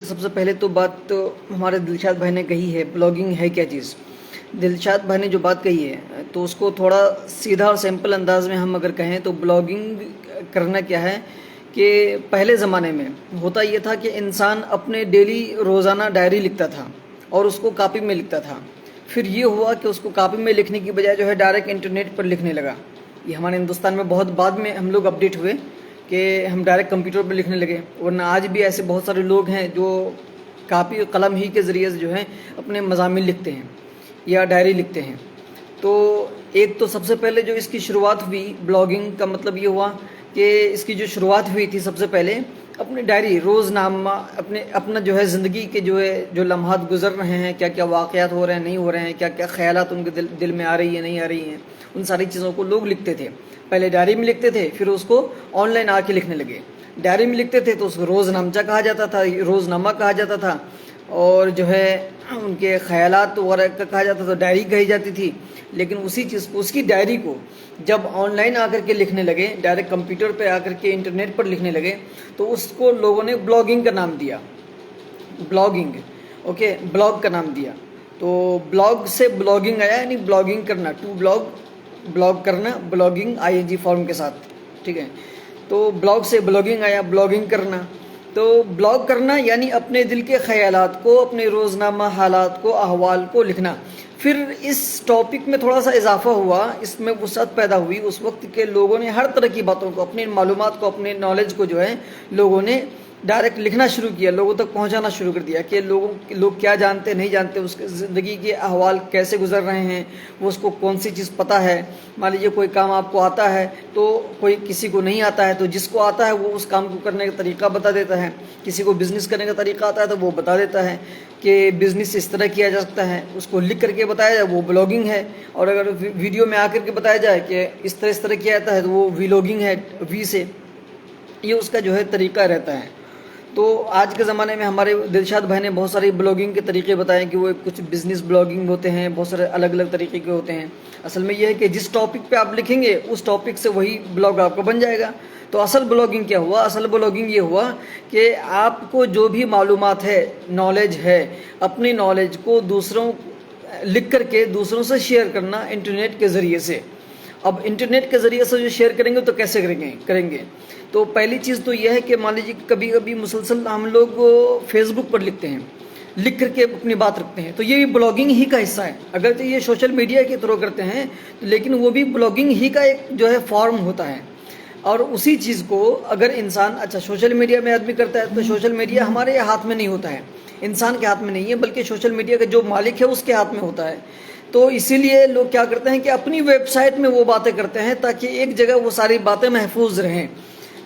سب سے پہلے تو بات تو ہمارے دلشاد بھائی نے کہی ہے بلاگنگ ہے کیا چیز. دلشاد بھائی نے جو بات کہی ہے تو اس کو تھوڑا سیدھا اور سمپل انداز میں ہم اگر کہیں تو بلاگنگ کرنا کیا ہے کہ پہلے زمانے میں ہوتا یہ تھا کہ انسان اپنے ڈیلی روزانہ ڈائری لکھتا تھا اور اس کو کاپی میں لکھتا تھا. پھر یہ ہوا کہ اس کو کاپی میں لکھنے کی بجائے جو ہے ڈائریکٹ انٹرنیٹ پر لکھنے لگا. یہ ہمارے ہندوستان میں بہت بعد میں ہم لوگ اپڈیٹ ہوئے کہ ہم ڈائریکٹ کمپیوٹر پہ لکھنے لگے. ورنہ آج بھی ایسے بہت سارے لوگ ہیں جو کاپی اور قلم ہی کے ذریعے سے جو ہے اپنے مضامین لکھتے ہیں یا ڈائری لکھتے ہیں. تو ایک تو سب سے پہلے جو اس کی شروعات ہوئی بلاگنگ کا مطلب یہ ہوا کہ اس کی جو شروعات ہوئی تھی سب سے پہلے اپنی ڈائری روز نامہ اپنا جو ہے زندگی کے جو لمحات گزر رہے ہیں، کیا کیا واقعات ہو رہے ہیں نہیں ہو رہے ہیں، کیا کیا خیالات ان کے دل میں آ رہی ہیں نہیں آ رہی ہیں، ان ساری چیزوں کو لوگ لکھتے تھے. پہلے ڈائری میں لکھتے تھے، پھر اس کو آن لائن آ کے لکھنے لگے. ڈائری میں لکھتے تھے تو اس کو روز نامچہ کہا جاتا تھا، روز نامہ کہا جاتا تھا، اور جو ہے ان کے خیالات وغیرہ کا کہا جاتا تھا، ڈائری کہی جاتی تھی. لیکن اسی چیز کو، اس کی ڈائری کو جب آن لائن آ کر کے لکھنے لگے، ڈائریکٹ کمپیوٹر پہ آ کر کے انٹرنیٹ پر لکھنے لگے، تو اس کو لوگوں نے بلاگنگ کا نام دیا. بلاگنگ، اوکے، بلاگ کا نام دیا. تو بلاگ سے بلاگنگ آیا، یعنی بلاگنگ کرنا، ٹو بلاگ کرنا، بلاگنگ آئی این جی فارم کے ساتھ، ٹھیک ہے. تو بلاگ سے بلاگنگ آیا، بلاگنگ کرنا. تو بلاگ کرنا یعنی اپنے دل کے خیالات کو، اپنے روزنامہ حالات کو، احوال کو لکھنا. پھر اس ٹاپک میں تھوڑا سا اضافہ ہوا، اس میں وسعت پیدا ہوئی اس وقت کے لوگوں نے ہر طرح کی باتوں کو، اپنی معلومات کو، اپنے نالج کو جو ہے لوگوں نے ڈائریکٹ لکھنا شروع کیا، لوگوں تک پہنچانا شروع کر دیا کہ لوگ کیا جانتے نہیں جانتے، اس کے زندگی کے احوال کیسے گزر رہے ہیں، وہ اس کو کون سی چیز پتہ ہے. مان لیجیے کوئی کام آپ کو آتا ہے تو کوئی کسی کو نہیں آتا ہے، تو جس کو آتا ہے وہ اس کام کو کرنے کا طریقہ بتا دیتا ہے. کسی کو بزنس کرنے کا طریقہ آتا ہے تو وہ بتا دیتا ہے کہ بزنس اس طرح کیا جا سکتا ہے، اس کو لکھ کر کے بتایا جائے وہ بلاگنگ ہے. اور اگر ویڈیو میں آ کر کے بتایا جائے کہ اس طرح کیا جاتا ہے تو وہ ویلوگنگ ہے، وی سے. یہ اس کا جو ہے طریقہ رہتا ہے. تو آج کے زمانے میں ہمارے دلشاد بھائی نے بہت ساری بلاگنگ کے طریقے بتائے کہ وہ کچھ بزنس بلاگنگ ہوتے ہیں، بہت سارے الگ الگ طریقے کے ہوتے ہیں. اصل میں یہ ہے کہ جس ٹاپک پہ آپ لکھیں گے اس ٹاپک سے وہی بلاگ آپ کا بن جائے گا. تو اصل بلاگنگ کیا ہوا؟ اصل بلاگنگ یہ ہوا کہ آپ کو جو بھی معلومات ہے، نالج ہے، اپنی نالج کو دوسروں لکھ کر کے دوسروں سے شیئر کرنا انٹرنیٹ کے ذریعے سے. اب انٹرنیٹ کے ذریعے سے جو شیئر کریں گے تو کیسے کریں گے؟ تو پہلی چیز تو یہ ہے کہ مان لیجیے کبھی کبھی مسلسل ہم لوگ فیس بک پر لکھتے ہیں، لکھ کر کے اپنی بات رکھتے ہیں، تو یہ بھی بلاگنگ ہی کا حصہ ہے. اگرچہ یہ سوشل میڈیا کے تھرو کرتے ہیں لیکن وہ بھی بلاگنگ ہی کا ایک جو ہے فارم ہوتا ہے. اور اسی چیز کو اگر انسان، اچھا سوشل میڈیا میں آدمی کرتا ہے تو سوشل میڈیا ہمارے ہاتھ میں نہیں ہوتا ہے، انسان کے ہاتھ میں نہیں ہے، بلکہ سوشل میڈیا کا جو مالک ہے اس کے ہاتھ میں ہوتا ہے. تو اسی لیے لوگ کیا کرتے ہیں کہ اپنی ویب سائٹ میں وہ باتیں کرتے ہیں تاکہ ایک جگہ وہ ساری باتیں محفوظ رہیں.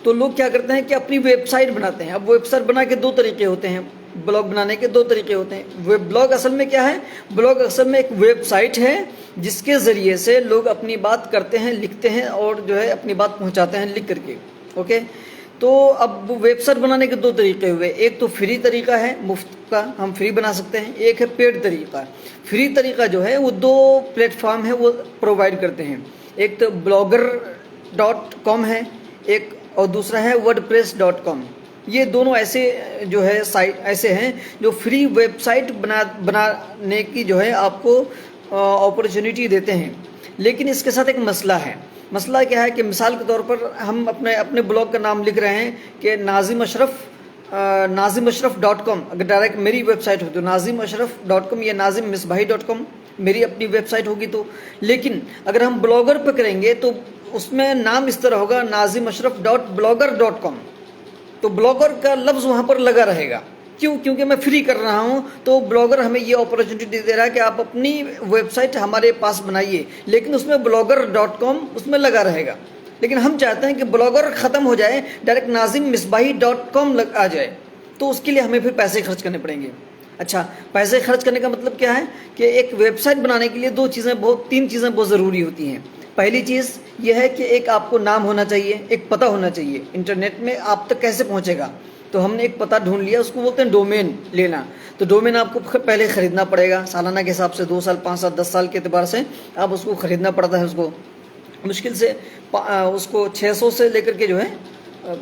تو لوگ کیا کرتے ہیں کہ اپنی ویب سائٹ بناتے ہیں. اب ویب سائٹ بنا کے دو طریقے ہوتے ہیں، بلاگ بنانے کے دو طریقے ہوتے ہیں. بلاگ اصل میں کیا ہے؟ بلاگ اصل میں ایک ویب سائٹ ہے جس کے ذریعے سے لوگ اپنی بات کرتے ہیں، لکھتے ہیں اور جو ہے اپنی بات پہنچاتے ہیں لکھ کر کے. اوکے، تو اب ویب سائٹ بنانے کے دو طریقے ہوئے. ایک تو فری طریقہ ہے، مفت کا، ہم فری بنا سکتے ہیں. ایک ہے پیڈ طریقہ. فری طریقہ جو ہے وہ دو پلیٹ فارم ہے وہ پرووائڈ کرتے ہیں. ایک تو blogger.com ہے، ایک، اور دوسرا ہے wordpress.com. یہ دونوں ایسے جو ہے سائٹ ایسے ہیں جو فری ویب سائٹ بنانے کی جو ہے آپ کو اپرچونیٹی دیتے ہیں. لیکن اس کے ساتھ ایک مسئلہ ہے. مسئلہ کیا ہے کہ مثال کے طور پر ہم اپنے بلاگ کا نام لکھ رہے ہیں کہ ناظم اشرف.com. اگر ڈائریکٹ میری ویب سائٹ ہو تو ناظم.اشرف.com یا ناظم.مصباحی.com میری اپنی ویب سائٹ ہوگی. تو لیکن اگر ہم بلاگر پہ کریں گے تو اس میں نام اس طرح ہوگا ناظم.اشرف.blogger.com. تو بلاگر کا لفظ وہاں پر لگا رہے گا. کیوں؟ کیونکہ میں فری کر رہا ہوں. تو بلاگر ہمیں یہ اپرچونیٹی دے رہا ہے کہ آپ اپنی ویب سائٹ ہمارے پاس بنائیے، لیکن اس میں blogger.com اس میں لگا رہے گا. لیکن ہم چاہتے ہیں کہ بلاگر ختم ہو جائے، ڈائریکٹ ناظم.مصباحی.com آ جائے. تو اس کے لیے ہمیں پھر پیسے خرچ کرنے پڑیں گے. اچھا، پیسے خرچ کرنے کا مطلب کیا ہے کہ ایک ویب سائٹ بنانے کے لیے تین چیزیں بہت ضروری ہوتی ہیں. پہلی چیز یہ ہے کہ ایک آپ کو نام ہونا چاہیے، ایک پتہ ہونا چاہیے. انٹرنیٹ میں آپ تک کیسے پہنچے گا؟ تو ہم نے ایک پتہ ڈھونڈ لیا، اس کو بولتے ہیں ڈومین لینا. تو ڈومین آپ کو پہلے خریدنا پڑے گا، سالانہ کے حساب سے 2 سال 5 سال 10 سال کے اعتبار سے آپ اس کو خریدنا پڑتا ہے. اس کو مشکل سے اس کو 600 سے لے کر کے جو ہے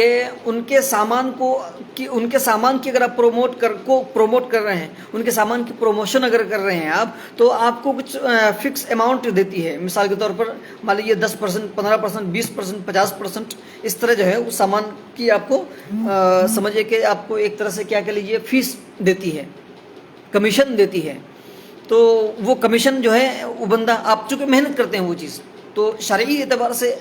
کہ ان کے سامان کی اگر آپ پروموٹ کر رہے ہیں، ان کے سامان کی پروموشن اگر کر رہے ہیں آپ، تو آپ کو کچھ فکس اماؤنٹ دیتی ہے. مثال کے طور پر مان لیجیے 10%، 15%، 20%، 50%، اس طرح جو ہے اس سامان کی آپ کو سمجھے کہ آپ کو ایک طرح سے کیا کہہ لیجیے فیس دیتی ہے، کمیشن دیتی ہے. تو وہ کمیشن جو ہے وہ بندہ، آپ چونکہ محنت کرتے ہیں وہ چیز، تو شرعی اعتبار سے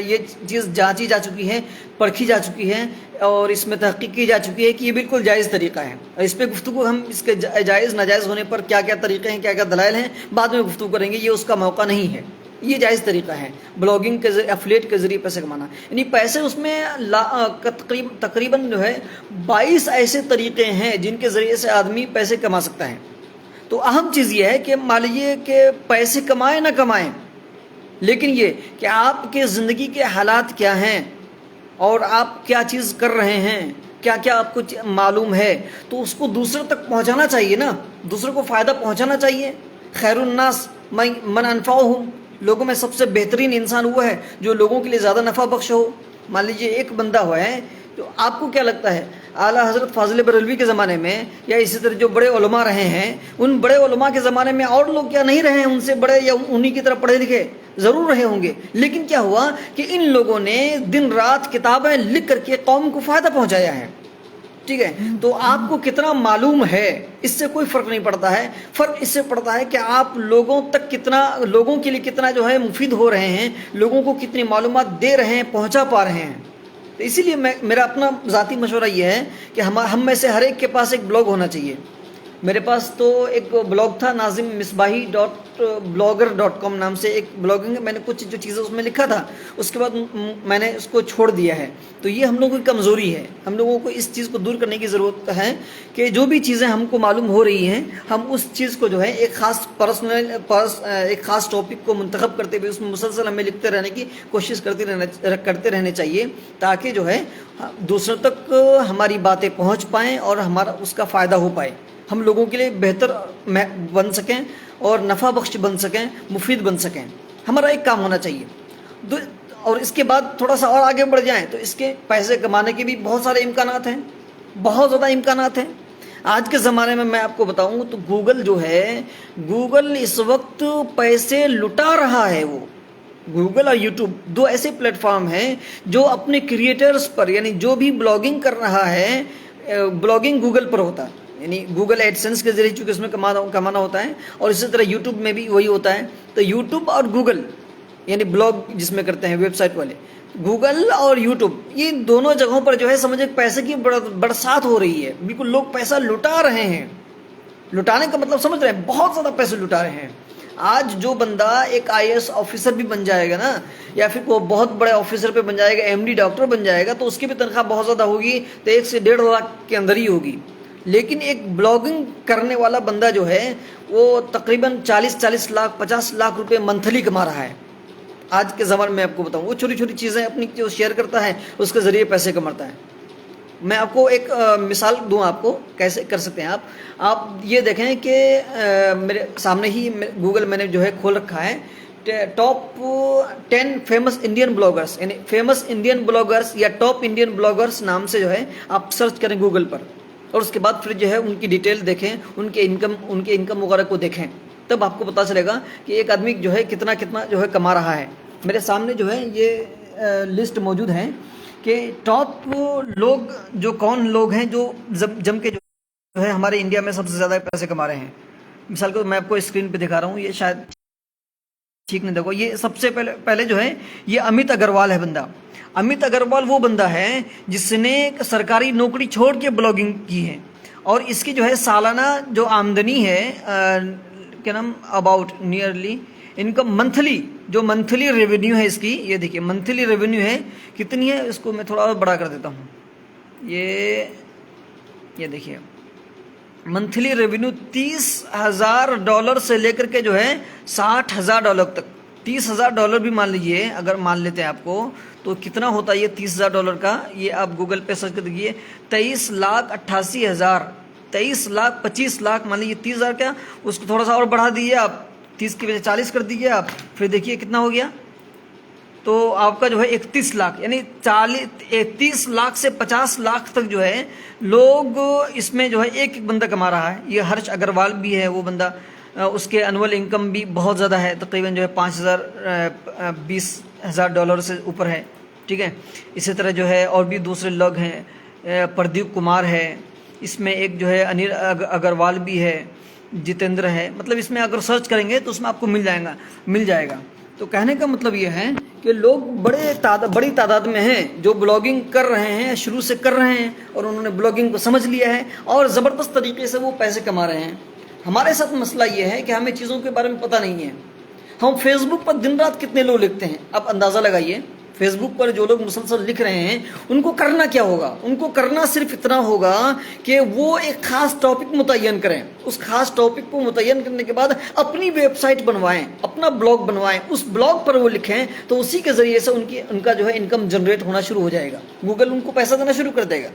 یہ چیز جانچی جا چکی ہے، پرکھی جا چکی ہے، اور اس میں تحقیق کی جا چکی ہے کہ یہ بالکل جائز طریقہ ہے. اور اس پہ گفتگو ہم اس کے جائز ناجائز ہونے پر کیا کیا طریقے ہیں، کیا کیا دلائل ہیں، بعد میں گفتگو کریں گے. یہ اس کا موقع نہیں ہے. یہ جائز طریقہ ہے بلاگنگ کے ذریعے، ایفلیٹ کے ذریعے پیسے کمانا. یعنی پیسے اس میں تقریباً جو ہے 22 ایسے طریقے ہیں جن کے ذریعے سے آدمی پیسے کما سکتا ہے. تو اہم چیز یہ ہے کہ مان لیجیے کہ پیسے کمائیں نہ کمائیں، لیکن یہ کہ آپ کے زندگی کے حالات کیا ہیں اور آپ کیا چیز کر رہے ہیں، کیا کیا آپ کو معلوم ہے، تو اس کو دوسرے تک پہنچانا چاہیے نا، دوسرے کو فائدہ پہنچانا چاہیے. خیر الناس من انفعہم، لوگوں میں سب سے بہترین انسان وہ ہے جو لوگوں کے لیے زیادہ نفع بخش ہو. مان لیجیے ایک بندہ ہوا ہے، تو آپ کو کیا لگتا ہے اعلیٰ حضرت فاضل بریلوی کے زمانے میں، یا اسی طرح جو بڑے علماء رہے ہیں، ان بڑے علماء کے زمانے میں اور لوگ کیا نہیں رہے ان سے بڑے، یا انہی کی طرح پڑھے لکھے ضرور رہے ہوں گے، لیکن کیا ہوا کہ ان لوگوں نے دن رات کتابیں لکھ کر کے قوم کو فائدہ پہنچایا ہے. ٹھیک ہے، تو آپ کو کتنا معلوم ہے اس سے کوئی فرق نہیں پڑتا ہے. فرق اس سے پڑتا ہے کہ آپ لوگوں تک کتنا، لوگوں کے لیے کتنا جو ہے مفید ہو رہے ہیں، لوگوں کو کتنی معلومات دے رہے ہیں، پہنچا پا رہے ہیں. تو اسی لیے میرا اپنا ذاتی مشورہ یہ ہے کہ ہم میں سے ہر ایک کے پاس ایک بلاگ ہونا چاہیے. میرے پاس تو ایک بلاگ تھا ناظم مصباحی .blogger.com نام سے ایک بلاگنگ ہے. میں نے کچھ جو چیزیں اس میں لکھا تھا، اس کے بعد میں نے اس کو چھوڑ دیا ہے. تو یہ ہم لوگوں کی کمزوری ہے. ہم لوگوں کو اس چیز کو دور کرنے کی ضرورت ہے کہ جو بھی چیزیں ہم کو معلوم ہو رہی ہیں، ہم اس چیز کو جو ہے ایک خاص ٹاپک کو منتخب کرتے ہوئے اس میں مسلسل ہمیں لکھتے رہنے کی کوشش کرتے رہنے چاہیے، تاکہ جو ہے دوسروں تک ہماری باتیں پہنچ پائیں اور ہمارا اس کا فائدہ ہو پائے، ہم لوگوں کے لیے بہتر بن سکیں اور نفع بخش بن سکیں، مفید بن سکیں. ہمارا ایک کام ہونا چاہیے. اور اس کے بعد تھوڑا سا اور آگے بڑھ جائیں تو اس کے پیسے کمانے کے بھی بہت سارے امکانات ہیں، بہت زیادہ امکانات ہیں. آج کے زمانے میں آپ کو بتاؤں تو گوگل جو ہے، گوگل اس وقت پیسے لٹا رہا ہے. وہ گوگل اور یوٹیوب دو ایسے پلیٹ فارم ہیں جو اپنے کریٹرز پر، یعنی جو بھی بلاگنگ کر رہا ہے، بلاگنگ گوگل پر ہوتا ہے، یعنی گوگل ایڈسنس کے ذریعے چونکہ اس میں کمانا ہوتا ہے، اور اسی طرح یوٹیوب میں بھی وہی ہوتا ہے. تو یوٹیوب اور گوگل، یعنی بلاگ جس میں کرتے ہیں ویب سائٹ والے، گوگل اور یوٹیوب، یہ دونوں جگہوں پر جو ہے سمجھے پیسے کی برسات ہو رہی ہے. بالکل لوگ پیسہ لٹا رہے ہیں. لٹانے کا مطلب سمجھ رہے ہیں، بہت زیادہ پیسے لٹا رہے ہیں. آج جو بندہ ایک IAS آفیسر بھی بن جائے گا نا، یا پھر وہ بہت بڑے آفیسر پہ بن جائے گا، MD ڈاکٹر بن جائے گا، تو اس کی بھی تنخواہ بہت زیادہ ہوگی، تو 1 سے 1.5 لاکھ کے اندر ہی ہوگی. لیکن ایک بلاگنگ کرنے والا بندہ جو ہے وہ تقریباً 40 لاکھ 50 لاکھ روپے منتھلی کما رہا ہے. آج کے زمانے میں آپ کو بتاؤں، وہ چھوٹی چھوٹی چیزیں اپنی جو شیئر کرتا ہے اس کے ذریعے پیسے کماتا ہے. میں آپ کو ایک مثال دوں، آپ کو کیسے کر سکتے ہیں. آپ یہ دیکھیں کہ میرے سامنے ہی گوگل میں نے جو ہے کھول رکھا ہے، ٹاپ 10 فیمس انڈین بلاگرس، یعنی فیمس انڈین بلاگرس یا ٹاپ انڈین بلاگرس نام سے جو ہے آپ سرچ کریں گوگل پر، اور اس کے بعد پھر جو ہے ان کی ڈیٹیل دیکھیں، ان کے انکم وغیرہ کو دیکھیں. تب آپ کو پتہ چلے گا کہ ایک آدمی جو ہے کتنا جو ہے کما رہا ہے. میرے سامنے جو ہے یہ لسٹ موجود ہے کہ ٹاپ لوگ جو کون لوگ ہیں جو جم کے جو ہے ہمارے انڈیا میں سب سے زیادہ پیسے کما رہے ہیں. مثال کو میں آپ کو اسکرین پہ دکھا رہا ہوں، یہ شاید ٹھیک نہیں، دیکھو یہ سب سے پہلے جو ہے یہ امیت اگروال ہے بندہ. امیت اگروال وہ بندہ ہے جس نے سرکاری نوکری چھوڑ کے بلاگنگ کی ہے، اور اس کی جو ہے سالانہ جو آمدنی ہے کیا نام about nearly income monthly revenue ہے اس کی. یہ دیکھیے منتھلی ریونیو ہے کتنی ہے، اس کو میں تھوڑا اور بڑا کر دیتا ہوں. یہ دیکھیے منتھلی ریونیو $30,000 سے لے کر کے جو ہے $60,000 تک. $30,000 بھی مان لیجئے، اگر مان لیتے ہیں آپ کو، تو کتنا ہوتا ہے یہ $30,000 کا. یہ آپ گوگل پہ سرچ کر دیجیے، 23,88,000، 23,25,00,000 مان لیجیے. 30,000 کیا، اس کو تھوڑا سا اور بڑھا دیجیے آپ، 30 کی وجہ 40 کر دیجیے آپ، پھر دیکھیے کتنا ہو گیا. تو آپ کا جو ہے 31 لاکھ یعنی 31 لاکھ سے 50 لاکھ تک جو ہے لوگ اس میں جو ہے ایک بندہ کما رہا ہے. یہ ہرش اگروال بھی ہے وہ بندہ، اس کے انول انکم بھی بہت زیادہ ہے، تقریباً جو ہے 20,000 سے اوپر ہے. ٹھیک ہے. اسی طرح جو ہے اور بھی دوسرے لوگ ہیں، پردیپ کمار ہے، اس میں ایک جو ہے انیل اگروال بھی ہے، جتیندر ہے. مطلب اس میں اگر سرچ کریں گے تو اس میں آپ کو مل جائے گا. تو کہنے کا مطلب یہ ہے کہ لوگ بڑی تعداد میں ہیں جو بلاگنگ کر رہے ہیں، شروع سے کر رہے ہیں، اور انہوں نے بلاگنگ کو سمجھ لیا ہے اور زبردست طریقے سے وہ پیسے کما رہے ہیں. ہمارے ساتھ مسئلہ یہ ہے کہ ہمیں چیزوں کے بارے میں پتہ نہیں ہے. ہم فیس بک پر دن رات کتنے لوگ لکھتے ہیں، آپ اندازہ لگائیے. فیس بک پر جو لوگ مسلسل لکھ رہے ہیں ان کو کرنا کیا ہوگا؟ ان کو کرنا صرف اتنا ہوگا کہ وہ ایک خاص ٹاپک متعین کریں. اس خاص ٹاپک کو متعین کرنے کے بعد اپنی ویب سائٹ بنوائیں، اپنا بلاگ بنوائیں، اس بلاگ پر وہ لکھیں تو اسی کے ذریعے سے ان کا جو ہے انکم جنریٹ ہونا شروع ہو جائے گا. گوگل ان کو پیسہ دینا شروع کر دے گا.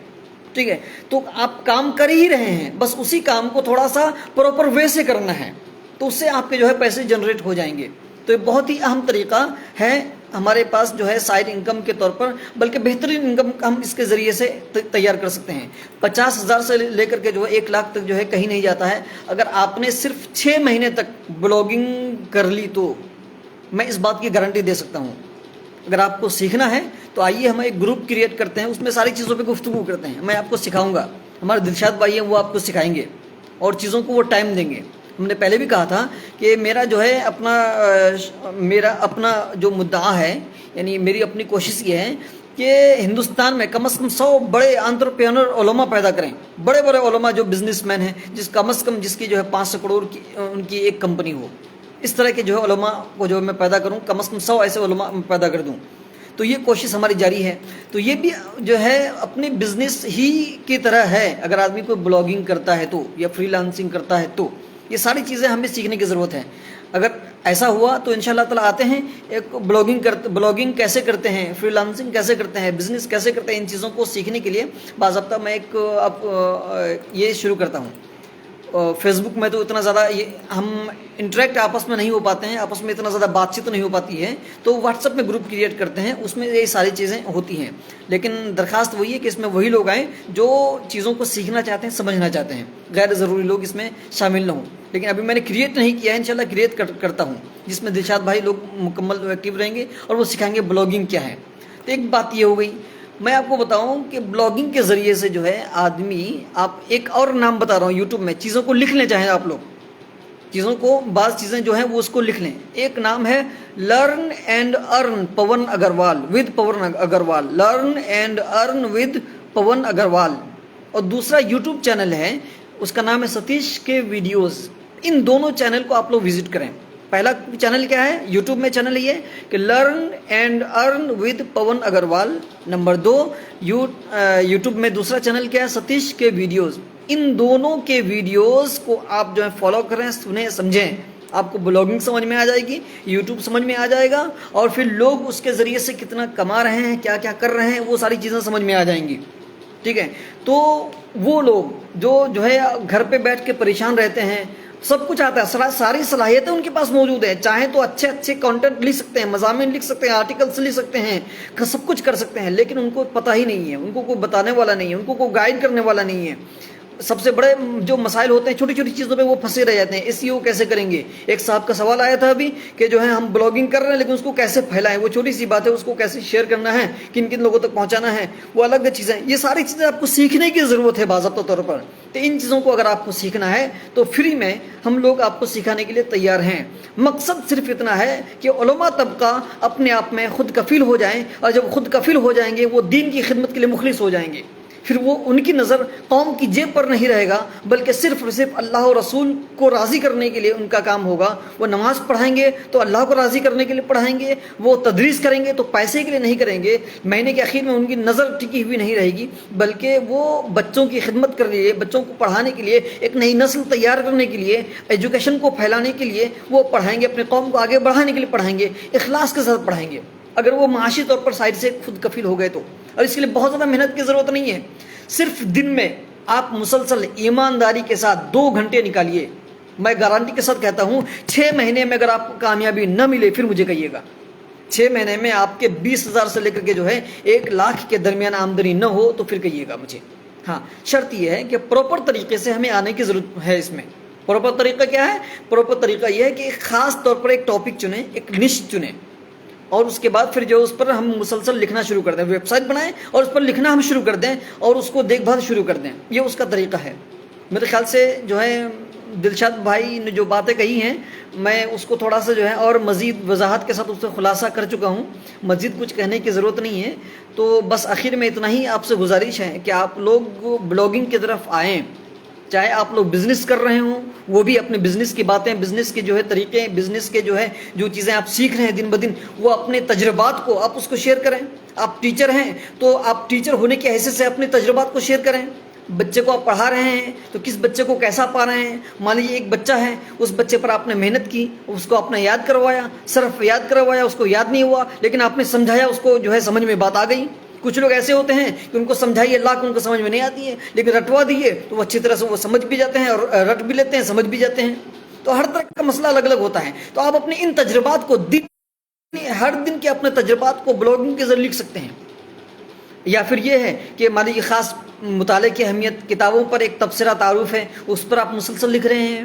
ٹھیک ہے. تو آپ کام کر ہی رہے ہیں، بس اسی کام کو تھوڑا سا پراپر وے سے کرنا ہے، تو اس سے آپ کے جو ہے پیسے جنریٹ ہو جائیں گے. تو یہ بہت ہی اہم طریقہ ہے ہمارے پاس جو ہے سائڈ انکم کے طور پر، بلکہ بہترین انکم ہم اس کے ذریعے سے تیار کر سکتے ہیں. 50,000 سے لے کر کے جو ہے 1 لاکھ تک جو ہے کہیں نہیں جاتا ہے. اگر آپ نے صرف 6 مہینے تک بلاگنگ کر لی تو میں اس بات کی گارنٹی دے سکتا ہوں. اگر آپ کو سیکھنا ہے تو آئیے ہم ایک گروپ کریٹ کرتے ہیں، اس میں ساری چیزوں پہ گفتگو کرتے ہیں. میں آپ کو سکھاؤں گا، ہمارے دلشاد بھائی ہیں وہ آپ کو سکھائیں گے اور چیزوں کو وہ ٹائم دیں گے. ہم نے پہلے بھی کہا تھا کہ میرا جو ہے اپنا جو مدعا ہے، یعنی میری اپنی کوشش یہ ہے کہ ہندوستان میں کم از کم 100 بڑے انٹرپرینور علماء پیدا کریں. بڑے بڑے علماء جو بزنس مین ہیں، کم از کم جس کی جو ہے 500 کروڑ کی ان کی ایک کمپنی ہو. اس طرح کے جو ہے علماء کو جو میں پیدا کروں، کم از کم 100 ایسے علماء پیدا کر دوں. تو یہ کوشش ہماری جاری ہے. تو یہ بھی جو ہے اپنے بزنس ہی کی طرح ہے. اگر آدمی کوئی بلاگنگ کرتا ہے تو یا فری لانسنگ کرتا ہے تو یہ ساری چیزیں ہمیں سیکھنے کی ضرورت ہے. اگر ایسا ہوا تو انشاءاللہ تعالی آتے ہیں ایک بلاگنگ کیسے کرتے ہیں، فری لانسنگ کیسے کرتے ہیں، بزنس کیسے کرتے ہیں، ان چیزوں کو سیکھنے کے لیے باضابطہ میں یہ شروع کرتا ہوں. فیس بک میں تو اتنا زیادہ ہم انٹریکٹ آپس میں نہیں ہو پاتے ہیں، آپس میں اتنا زیادہ بات چیت نہیں ہو پاتی ہے، تو واٹس ایپ میں گروپ کریٹ کرتے ہیں، اس میں یہ ساری چیزیں ہوتی ہیں. لیکن درخواست وہی ہے کہ اس میں وہی لوگ آئیں جو چیزوں کو سیکھنا چاہتے ہیں، سمجھنا چاہتے ہیں. غیر ضروری لوگ اس میں شامل نہ ہوں. لیکن ابھی میں نے کریٹ نہیں کیا ہے، انشاءاللہ کریٹ کرتا ہوں، جس میں دلشاد بھائی لوگ مکمل ایکٹیو رہیں گے اور وہ سکھائیں گے بلاگنگ کیا ہے. تو ایک بات یہ ہو گئی. میں آپ کو بتاؤں کہ بلاگنگ کے ذریعے سے جو ہے آدمی، آپ ایک اور نام بتا رہا ہوں یوٹیوب میں، چیزوں کو لکھ لیں چاہیں آپ لوگ، چیزوں کو بعض چیزیں جو ہیں وہ اس کو لکھ لیں. ایک نام ہے learn and earn Pawan Agarwal learn and earn with Pawan Agarwal. اور دوسرا یوٹیوب چینل ہے، اس کا نام ہے ستیش کے ویڈیوز. ان دونوں چینل کو آپ لوگ وزٹ کریں. پہلا چینل کیا ہے یوٹیوب میں؟ چینل یہ کہ learn and earn with Pawan Agarwal. Number 2 YouTube میں دوسرا چینل کیا ہے؟ ستیش کے ویڈیوز. ان دونوں کے ویڈیوز کو آپ جو ہے فالو کریں، سنیں، سمجھیں. آپ کو بلاگنگ سمجھ میں آ جائے گی، یوٹیوب سمجھ میں آ جائے گا، اور پھر لوگ اس کے ذریعے سے کتنا کما رہے ہیں، کیا کیا کر رہے ہیں، وہ ساری چیزیں سمجھ میں آ جائیں گی. ٹھیک ہے. تو وہ لوگ جو ہے گھر پہ بیٹھ کے پریشان رہتے ہیں، سب کچھ آتا ہے، ساری صلاحیتیں ان کے پاس موجود ہیں، چاہیں تو اچھے کنٹینٹ لکھ سکتے ہیں، مضامین لکھ سکتے ہیں، آرٹیکلس لکھ سکتے ہیں، سب کچھ کر سکتے ہیں، لیکن ان کو پتہ ہی نہیں ہے، ان کو کوئی بتانے والا نہیں ہے، ان کو کوئی گائیڈ کرنے والا نہیں ہے. سب سے بڑے جو مسائل ہوتے ہیں چھوٹی چھوٹی چیزوں پہ وہ پھنسے رہ جاتے ہیں. SEO کیسے کریں گے؟ ایک صاحب کا سوال آیا تھا ابھی کہ جو ہے ہم بلاگنگ کر رہے ہیں لیکن اس کو کیسے پھیلائیں. وہ چھوٹی سی بات ہے، اس کو کیسے شیئر کرنا ہے، کن کن لوگوں تک پہنچانا ہے، وہ الگ چیزیں. یہ ساری چیزیں آپ کو سیکھنے کی ضرورت ہے باضابطہ طور پر. تو ان چیزوں کو اگر آپ کو سیکھنا ہے تو فری میں ہم لوگ آپ کو سکھانے کے لیے تیار ہیں. مقصد صرف اتنا ہے کہ علماء طبقہ اپنے آپ میں خود کفیل ہو جائیں، اور جب خود کفیل ہو جائیں گے وہ دین کی خدمت کے لیے مخلص ہو جائیں گے. پھر وہ ان کی نظر قوم کی جیب پر نہیں رہے گا، بلکہ صرف اور صرف اللہ و رسول کو راضی کرنے کے لیے ان کا کام ہوگا. وہ نماز پڑھائیں گے تو اللہ کو راضی کرنے کے لیے پڑھائیں گے، وہ تدریس کریں گے تو پیسے کے لیے نہیں کریں گے، مہینے کے اخیر میں ان کی نظر ٹکی ہوئی نہیں رہے گی، بلکہ وہ بچوں کی خدمت کرنے کے لیے، بچوں کو پڑھانے کے لیے، ایک نئی نسل تیار کرنے کے لیے، ایجوکیشن کو پھیلانے کے لیے وہ پڑھائیں گے، اپنے قوم کو آگے بڑھانے کے لیے پڑھائیں گے، اخلاص کے ساتھ پڑھائیں گے. اگر وہ معاشی طور پر سائڈ سے خود کفیل ہو گئے تو. اور اس کے لیے بہت زیادہ محنت کی ضرورت نہیں ہے. صرف دن میں آپ مسلسل ایمانداری کے ساتھ 2 گھنٹے نکالیے. میں گارنٹی کے ساتھ کہتا ہوں 6 مہینے میں اگر آپ کو کامیابی نہ ملے پھر مجھے کہیے گا. 6 مہینے میں آپ کے 20,000 سے لے کر کے جو ہے 1,00,000 کے درمیان آمدنی نہ ہو تو پھر کہیے گا مجھے. ہاں شرط یہ ہے کہ پراپر طریقے سے ہمیں آنے کی ضرورت ہے. اس میں پراپر طریقہ کیا ہے؟ پراپر طریقہ یہ ہے کہ ایک خاص طور پر ایک ٹاپک چنیں، ایک نش چنیں، اور اس کے بعد پھر جو اس پر ہم مسلسل لکھنا شروع کر دیں، ویب سائٹ بنائیں اور اس پر لکھنا ہم شروع کر دیں اور اس کو دیکھ بھال شروع کر دیں. یہ اس کا طریقہ ہے. میرے خیال سے جو ہے دلشاد بھائی نے جو باتیں کہی ہیں میں اس کو تھوڑا سا جو ہے اور مزید وضاحت کے ساتھ اس سے خلاصہ کر چکا ہوں. مزید کچھ کہنے کی ضرورت نہیں ہے. تو بس آخر میں اتنا ہی آپ سے گزارش ہے کہ آپ لوگ بلاگنگ کی طرف آئیں. چاہے آپ لوگ بزنس کر رہے ہوں، وہ بھی اپنے بزنس کی باتیں، بزنس کے جو ہے طریقے، بزنس کے جو ہے جو چیزیں آپ سیکھ رہے ہیں دن بدن، وہ اپنے تجربات کو آپ اس کو شیئر کریں. آپ ٹیچر ہیں تو آپ ٹیچر ہونے کی حیثیت سے اپنے تجربات کو شیئر کریں. بچے کو آپ پڑھا رہے ہیں تو کس بچے کو کیسا پا رہے ہیں. مان لیجیے ایک بچہ ہے، اس بچے پر آپ نے محنت کی، اس کو آپ نے یاد کروایا، صرف یاد کروایا، اس کو یاد نہیں ہوا، لیکن آپ نے سمجھایا، اس کو جو ہے سمجھ میں بات آ گئی. کچھ لوگ ایسے ہوتے ہیں کہ ان کو سمجھائیے لاکھ، ان کو سمجھ میں نہیں آتی ہے، لیکن رٹوا دیے تو وہ اچھی طرح سے وہ سمجھ بھی جاتے ہیں اور رٹ بھی لیتے ہیں، سمجھ بھی جاتے ہیں. تو ہر طرح کا مسئلہ الگ الگ ہوتا ہے. تو آپ اپنے ان تجربات کو ہر دن کے اپنے تجربات کو بلاگنگ کے ذریعے لکھ سکتے ہیں. یا پھر یہ ہے کہ مان لیجیے خاص مطالعے کی اہمیت، کتابوں پر ایک تبصرہ تعارف ہے، اس پر آپ مسلسل لکھ رہے ہیں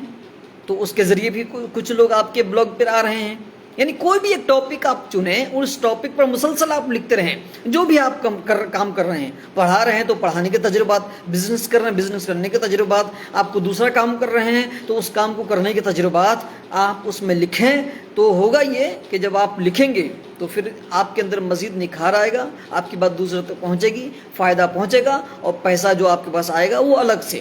تو اس کے ذریعے بھی کچھ لوگ آپ کے بلاگ پر آ رہے ہیں. یعنی کوئی بھی ایک ٹاپک آپ چنیں، اس ٹاپک پر مسلسل آپ لکھتے رہیں. جو بھی آپ کام کر رہے ہیں، پڑھا رہے ہیں تو پڑھانے کے تجربات، بزنس کر رہے ہیں بزنس کرنے کے تجربات، آپ کو دوسرا کام کر رہے ہیں تو اس کام کو کرنے کے تجربات آپ اس میں لکھیں. تو ہوگا یہ کہ جب آپ لکھیں گے تو پھر آپ کے اندر مزید نکھار آئے گا، آپ کی بات دوسروں تک پہنچے گی، فائدہ پہنچے گا، اور پیسہ جو آپ کے پاس آئے گا وہ الگ سے.